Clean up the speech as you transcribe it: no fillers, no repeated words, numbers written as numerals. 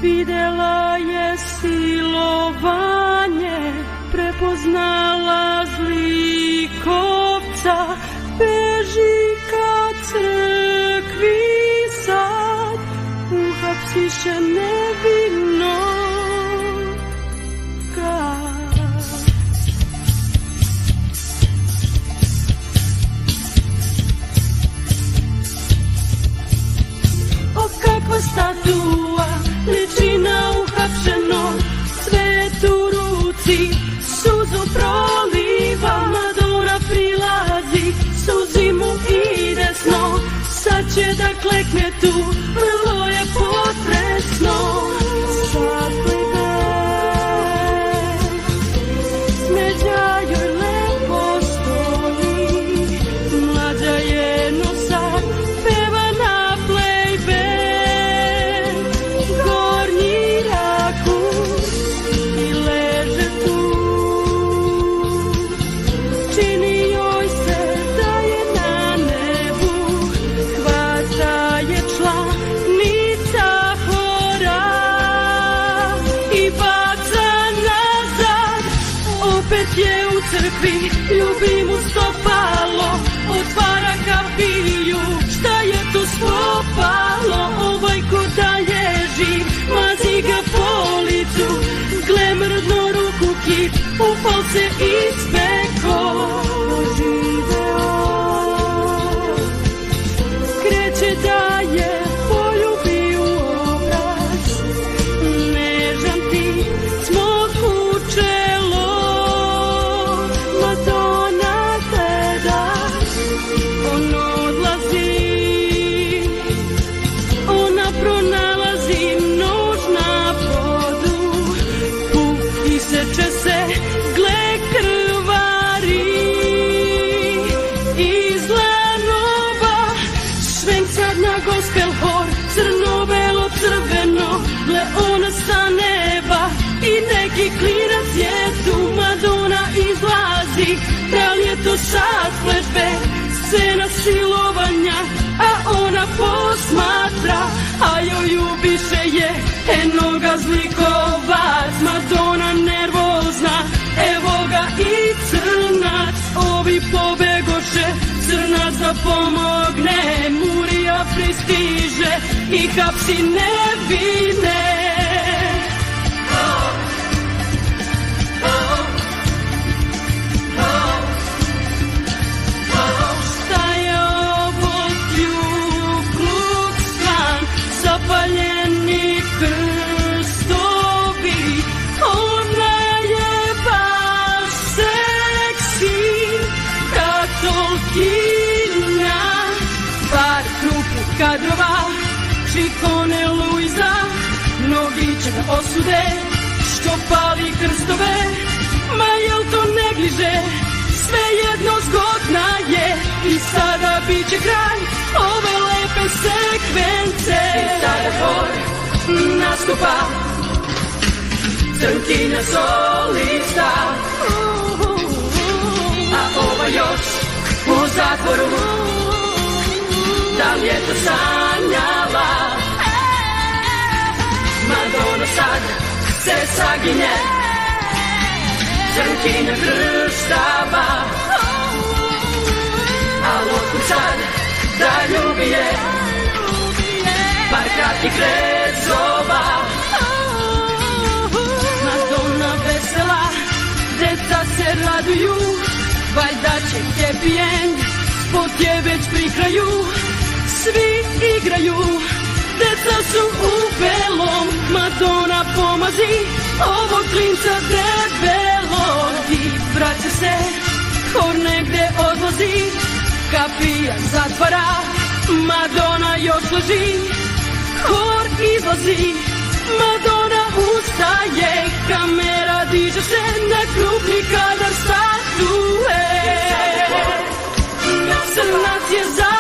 Videla je silovanje, prepoznala zlikovca, beži ka crkvi sad, uhapsiše nevinoga. O kakva statua, liči na uhapšeno, svet u ruci, suzu proliva, Madonna prilazi, suzi mu ide sno, sad će da klekne tu, vrlo je potresno. Zaplide, smeđa joj lepo stoji, mlađa je no sad, peva na playback, gornji rakus i leže tu. Čini joj se da je na nebu, hvata je članica hora i baca nazad. Opet je u crkvi, ljubi mu stopalo, otvara kapiju, šta je tu spopalo? Ovaj ko da je živ, mazi ga po licu, gle mrdno ruku kip, upal se ispeko. Kreće da je poljubi u obraz, nežan ti smoku čelo, Madonna gleda, on odlazi, ona pronalazi nož na podu, puk iseče se, gle krvari, izlanova, švenk sad na gospel hor, crno-belo crveno, gle ona sa neba i neki klinac je tu, Madonna izlazi, da li je to sad flashback, scena silovanja, a ona posmatra, a joj ubiše je enoga zlikovac, Madonna nervozna, evo ga i crnac, ovi pobegoše, crnac da pomogne, Murija pristiže i hapsi nevine. Šta je ovo Ku Klux Klan, zapaljeni krstovi, ona je baš seksi, katolkinja, par krupnih kadrova, čikone Luiza, mnogi će da osude, što pali krstove, ma jel to negliže, svejedno zgodna je, i sada bit će kraj ove lepe sekvence. I sada hor nastupa, crnkinja solista, a ova još u zatvoru, da li je to sanjala? Madonna sad se saginje, crnkinja krštava, al otkud sad da ljubi je, par kratkih rezova. Madonna vesela, deca se raduju, valjda će happy end, spot je već pri kraju, svi igraju, deca su u belom, Madonna pomazi ovog klinca debelog, i vraća se, hor negde odlazi, kapija zatvara, Madonna još leži, hor izlazi, Madonna ustaje, kamera diže se na krupni kadar statue, crnac je za